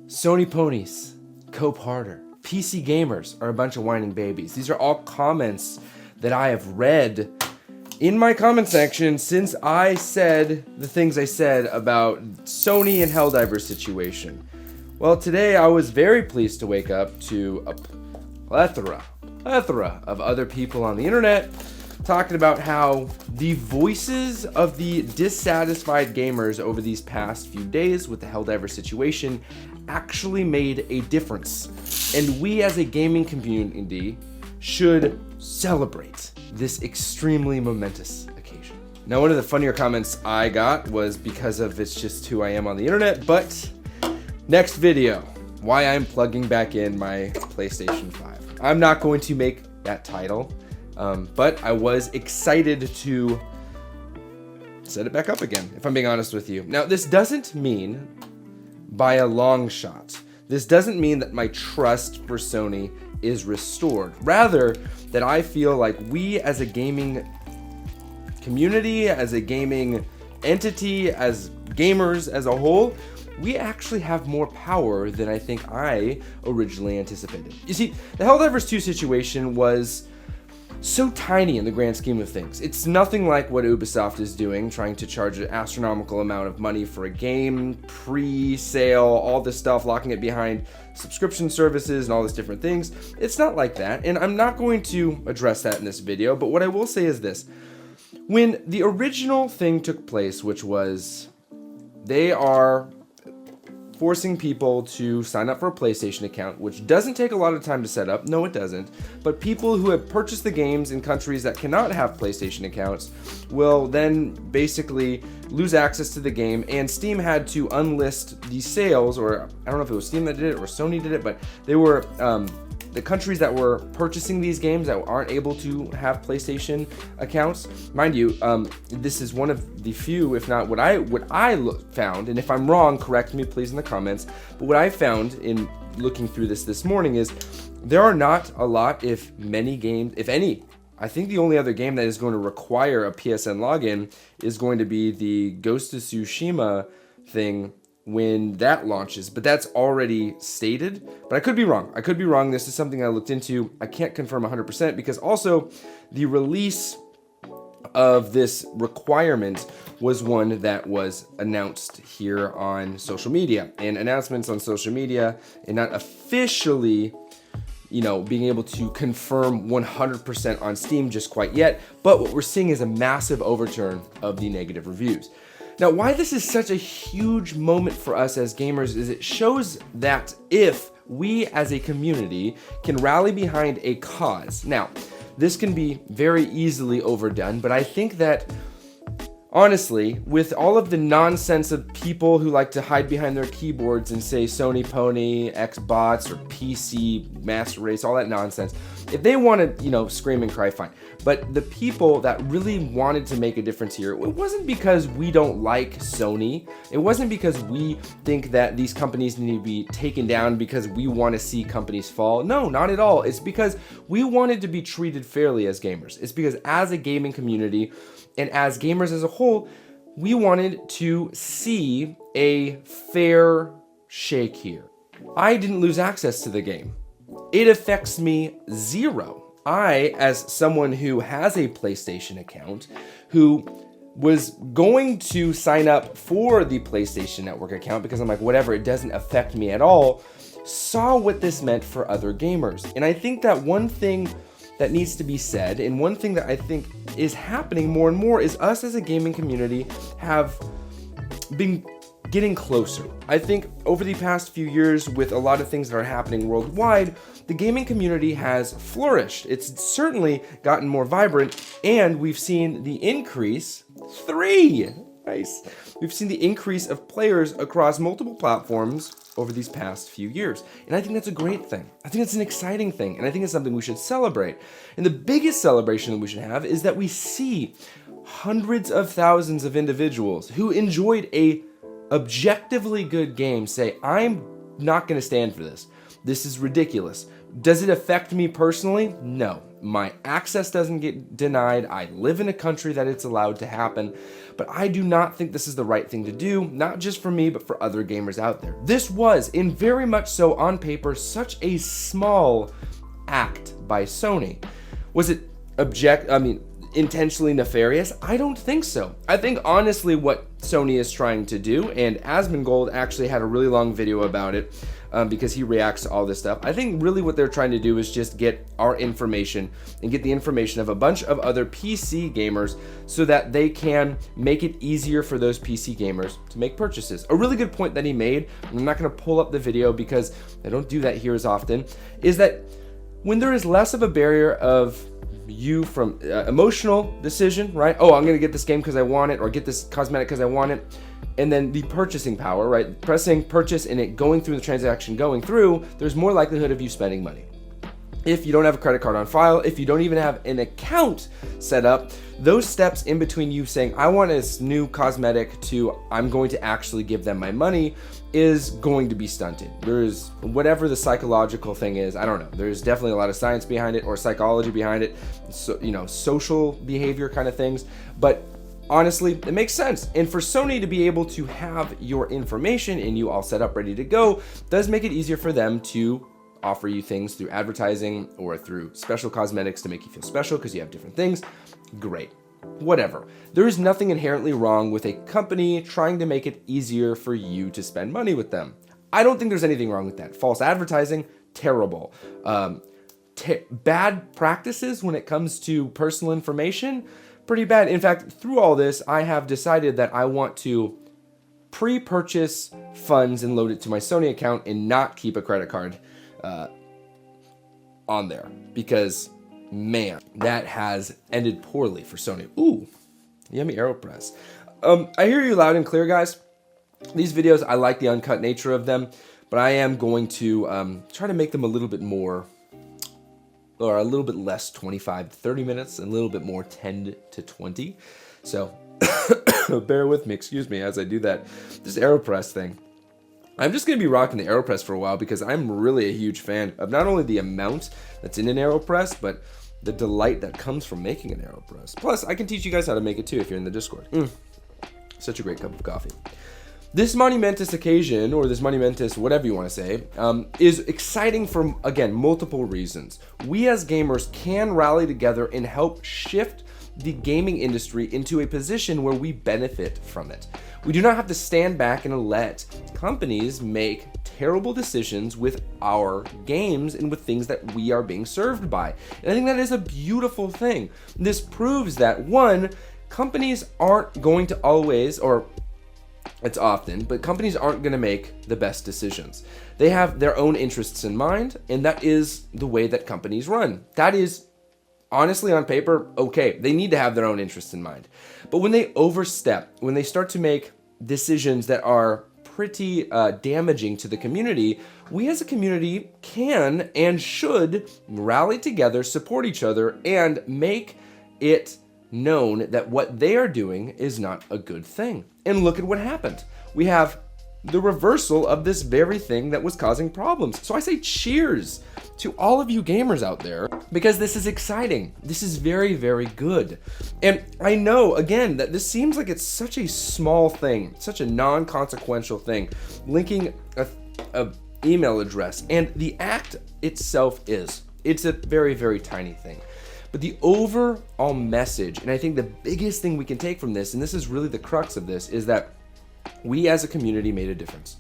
Sony ponies, cope harder. PC gamers are a bunch of whining babies. These are all comments that I have read in my comment section since I said the things I said about Sony and Helldivers situation. Well, today I was very pleased to wake up to a plethora of other people on the internet talking about how the voices of the dissatisfied gamers over these past few days with the Helldivers situation actually made a difference. And we as a gaming community should celebrate this extremely momentous occasion. Now, one of the funnier comments I got was because of it's just who I am on the internet, but next video, why I'm plugging back in my PlayStation 5. I'm not going to make that title, but I was excited to set it back up again, if I'm being honest with you. Now, this doesn't mean, by a long shot, this doesn't mean that my trust for Sony is restored. Rather, that I feel like we as a gaming community, as a gaming entity, as gamers as a whole, we actually have more power than I think I originally anticipated. You see, the Helldivers 2 situation was so tiny in the grand scheme of things. It's nothing like what Ubisoft is doing, trying to charge an astronomical amount of money for a game, pre-sale, all this stuff, locking it behind subscription services and all these different things. It's not like that, and I'm not going to address that in this video, but what I will say is this. When the original thing took place, which was they are forcing people to sign up for a PlayStation account, which doesn't take a lot of time to set up. No, it doesn't. But people who have purchased the games in countries that cannot have PlayStation accounts will then basically lose access to the game, and Steam had to unlist the sales, or I don't know if it was Steam that did it or Sony did it, but they were the countries that were purchasing these games that aren't able to have PlayStation accounts. Mind you, this is one of the few, if not what I found, and if I'm wrong, correct me please in the comments, but what I found in looking through this morning is there are not a lot, if many games, if any. I think the only other game that is going to require a PSN login is going to be the Ghost of Tsushima thing when that launches, but that's already stated. But I could be wrong. This is something I looked into. I can't confirm 100% because also the release of this requirement was one that was announced here on social media, and announcements on social media and not officially, you know, being able to confirm 100% on Steam just quite yet. But what we're seeing is a massive overturn of the negative reviews. Now, why this is such a huge moment for us as gamers is it shows that if we as a community can rally behind a cause. Now, this can be very easily overdone, but I think that honestly, with all of the nonsense of people who like to hide behind their keyboards and say Sony Pony, Xbots, or PC, Master Race, all that nonsense, if they want to, you know, scream and cry, fine. But the people that really wanted to make a difference here, it wasn't because we don't like Sony. It wasn't because we think that these companies need to be taken down because we want to see companies fall. No, not at all. It's because we wanted to be treated fairly as gamers. It's because as a gaming community, and as gamers as a whole, we wanted to see a fair shake here. I didn't lose access to the game. It affects me zero. I, as someone who has a PlayStation account, who was going to sign up for the PlayStation Network account because I'm like, whatever, it doesn't affect me at all, saw what this meant for other gamers. And I think that one thing that needs to be said, and one thing that I think is happening more and more, is us as a gaming community have been getting closer. I think over the past few years, with a lot of things that are happening worldwide, the gaming community has flourished. It's certainly gotten more vibrant, and we've seen the increase, We've seen the increase of players across multiple platforms over these past few years. And I think that's a great thing. I think it's an exciting thing, and I think it's something we should celebrate. And the biggest celebration that we should have is that we see hundreds of thousands of individuals who enjoyed a objectively good game say, I'm not going to stand for this. This is ridiculous. Does it affect me personally? No. My access doesn't get denied. I live in a country that it's allowed to happen. But I do not think this is the right thing to do, not just for me, but for other gamers out there. This was, in very much so on paper, such a small act by Sony. Was it intentionally nefarious? I don't think so. I think honestly what Sony is trying to do, and Asmongold actually had a really long video about it because he reacts to all this stuff. I think really what they're trying to do is just get our information and get the information of a bunch of other PC gamers so that they can make it easier for those PC gamers to make purchases. A really good point that he made, and I'm not going to pull up the video because I don't do that here as often, is that when there is less of a barrier of you from emotional decision, right? Oh, I'm gonna get this game because I want it, or get this cosmetic because I want it, and then the purchasing power, right? Pressing purchase and it going through the transaction going through, there's more likelihood of you spending money. If you don't have a credit card on file, if you don't even have an account set up, those steps in between you saying, I want this new cosmetic to I'm going to actually give them my money is going to be stunted. There's whatever the psychological thing is, I don't know. There's definitely a lot of science behind it or psychology behind it, so, social behavior kind of things. But honestly, it makes sense. And for Sony to be able to have your information and you all set up ready to go does make it easier for them to offer you things through advertising or through special cosmetics to make you feel special because you have different things. Great. Whatever. There is nothing inherently wrong with a company trying to make it easier for you to spend money with them. I don't think there's anything wrong with that. False advertising, terrible. Bad practices when it comes to personal information, pretty bad. In fact, through all this, I have decided that I want to pre-purchase funds and load it to my Sony account and not keep a credit card on there, because man, that has ended poorly for Sony. Ooh, yummy AeroPress. I hear you loud and clear, guys. These videos, I like the uncut nature of them, but I am going to try to make them a little bit more, or a little bit less 25 to 30 minutes, and a little bit more 10 to 20. So bear with me, excuse me, as I do that. This AeroPress thing. I'm just going to be rocking the AeroPress for a while because I'm really a huge fan of not only the amount that's in an AeroPress, but the delight that comes from making an AeroPress. Plus, I can teach you guys how to make it too if you're in the Discord. Such a great cup of coffee. This monumentous occasion, or this monumentous whatever you want to say, is exciting for, again, multiple reasons. We as gamers can rally together and help shift the gaming industry into a position where we benefit from it. We do not have to stand back and let companies make terrible decisions with our games and with things that we are being served by. And I think that is a beautiful thing. This proves that, one, companies aren't going to always, or it's often, but companies aren't going to make the best decisions. They have their own interests in mind, and that is the way that companies run. That is honestly, on paper, okay, they need to have their own interests in mind. But when they overstep, when they start to make decisions that are pretty damaging to the community, we as a community can and should rally together, support each other, and make it known that what they are doing is not a good thing. And look at what happened. We have the reversal of this very thing that was causing problems. So I say cheers to all of you gamers out there, because this is exciting. This is very, very good. And I know, again, that this seems like it's such a small thing, such a non-consequential thing, linking a email address, and the act itself it's a very, very tiny thing. But the overall message, and I think the biggest thing we can take from this, and this is really the crux of this, is that we as a community made a difference.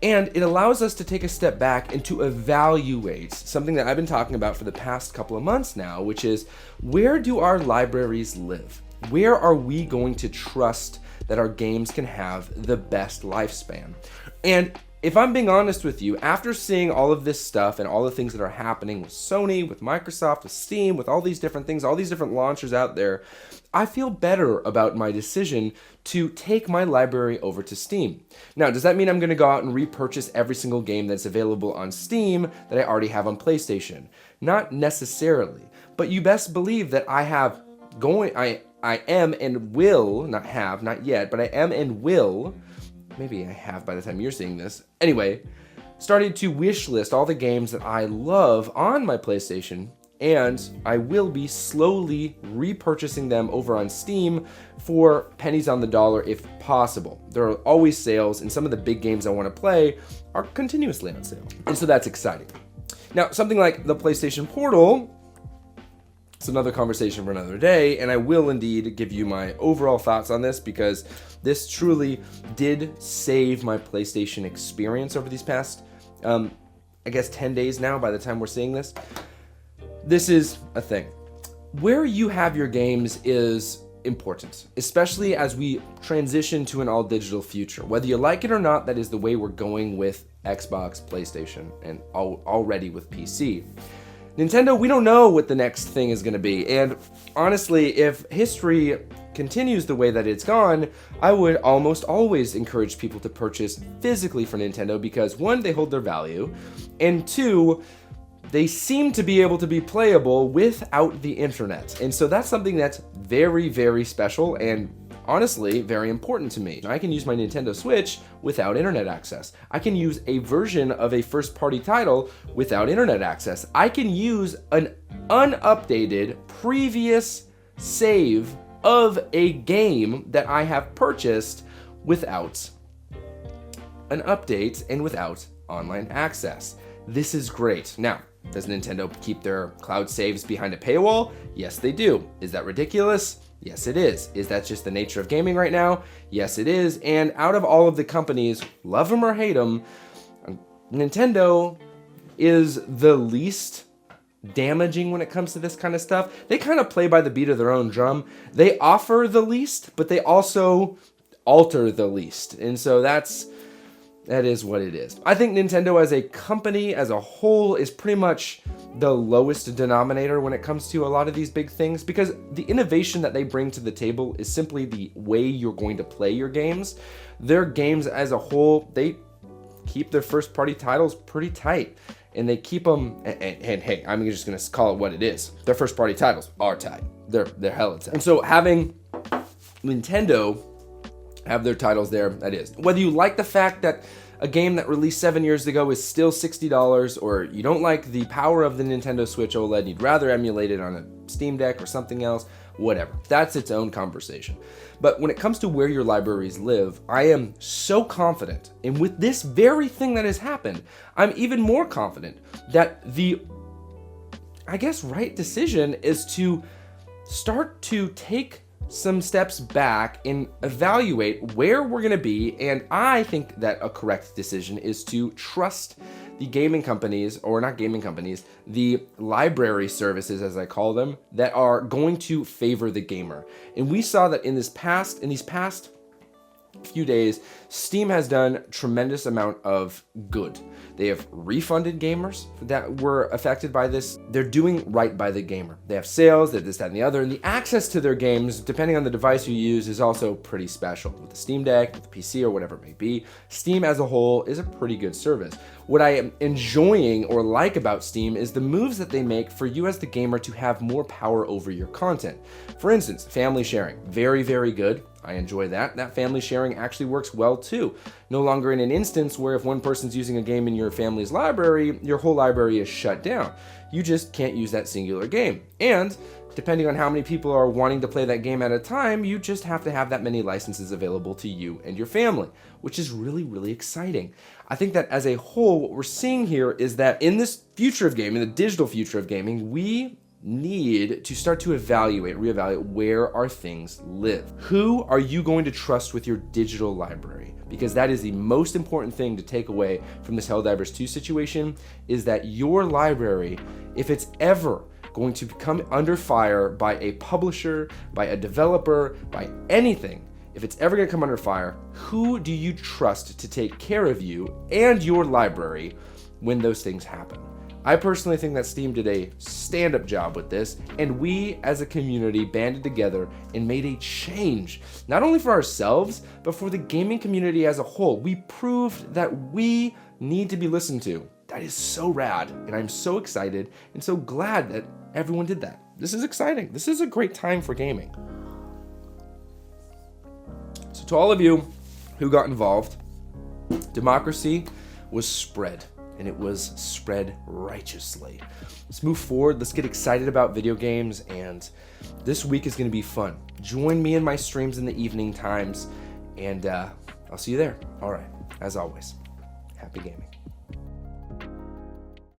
And it allows us to take a step back and to evaluate something that I've been talking about for the past couple of months now, which is, where do our libraries live? Where are we going to trust that our games can have the best lifespan? And if I'm being honest with you, after seeing all of this stuff and all the things that are happening with Sony, with Microsoft, with Steam, with all these different things, all these different launchers out there, I feel better about my decision to take my library over to Steam. Now, does that mean I'm going to go out and repurchase every single game that's available on Steam that I already have on PlayStation? Not necessarily, but you best believe that I am and will, not have, not yet, but I am and will, maybe I have by the time you're seeing this. Anyway, started to wish list all the games that I love on my PlayStation, and I will be slowly repurchasing them over on Steam for pennies on the dollar if possible. There are always sales, and some of the big games I want to play are continuously on sale. And so that's exciting. Now, something like the PlayStation Portal, it's another conversation for another day, and I will indeed give you my overall thoughts on this because this truly did save my PlayStation experience over these past, I guess 10 days now by the time we're seeing this. This is a thing. Where you have your games is important, especially as we transition to an all-digital future. Whether you like it or not, that is the way we're going with Xbox, PlayStation, and already with PC. Nintendo, we don't know what the next thing is going to be, and honestly, if history continues the way that it's gone, I would almost always encourage people to purchase physically for Nintendo because, one, they hold their value, and two, they seem to be able to be playable without the internet. And so that's something that's very, very special and honestly very important to me. I can use my Nintendo Switch without internet access. I can use a version of a first-party title without internet access. I can use an unupdated previous save of a game that I have purchased without an update and without online access. This is great. Now, does Nintendo keep their cloud saves behind a paywall? Yes, they do. Is that ridiculous? Yes, it is. Is that just the nature of gaming right now? Yes, it is. And out of all of the companies, love them or hate them, Nintendo is the least damaging when it comes to this kind of stuff. They kind of play by the beat of their own drum. They offer the least, but they also alter the least. And so that is what it is. I think Nintendo as a company, as a whole, is pretty much the lowest denominator when it comes to a lot of these big things because the innovation that they bring to the table is simply the way you're going to play your games. Their games as a whole, they keep their first-party titles pretty tight. And they keep them, and hey, I'm just going to call it what it is. Their first-party titles are tight. They're hella tight. And so having Nintendo have their titles there, that is. Whether you like the fact that a game that released 7 years ago is still $60, or you don't like the power of the Nintendo Switch OLED and you'd rather emulate it on a Steam Deck or something else, whatever. That's its own conversation. But when it comes to where your libraries live, I am so confident, and with this very thing that has happened, I'm even more confident that the, I guess, right decision is to start to take some steps back and evaluate where we're going to be. And I think that a correct decision is to trust the gaming companies, or not gaming companies, the library services, as I call them, that are going to favor the gamer. And we saw that in these past few days, Steam has done tremendous amount of good. They have refunded gamers that were affected by this. They're doing right by the gamer. They have sales, they have this, that, and the other, and the access to their games, depending on the device you use, is also pretty special. With the Steam Deck, with the PC, or whatever it may be, Steam as a whole is a pretty good service. What I am enjoying or like about Steam is the moves that they make for you as the gamer to have more power over your content. For instance, family sharing, very, very good. I enjoy that. That family sharing actually works well too. No longer in an instance where if one person's using a game in your family's library, your whole library is shut down. You just can't use that singular game. And depending on how many people are wanting to play that game at a time, you just have to have that many licenses available to you and your family, which is really, really exciting. I think that as a whole, what we're seeing here is that in this future of gaming, the digital future of gaming, we need to start to reevaluate where our things live. Who are you going to trust with your digital library? Because that is the most important thing to take away from this Helldivers 2 situation, is that your library, if it's ever going to come under fire by a publisher, by a developer, by anything, if it's ever going to come under fire, who do you trust to take care of you and your library when those things happen? I personally think that Steam did a stand-up job with this, and we as a community banded together and made a change, not only for ourselves, but for the gaming community as a whole. We proved that we need to be listened to. That is so rad, and I'm so excited and so glad that everyone did that. This is exciting. This is a great time for gaming. So to all of you who got involved, democracy was spread, and it was spread righteously. Let's move forward. Let's get excited about video games, and this week is going to be fun. Join me in my streams in the evening times, and I'll see you there. All right, as always, happy gaming.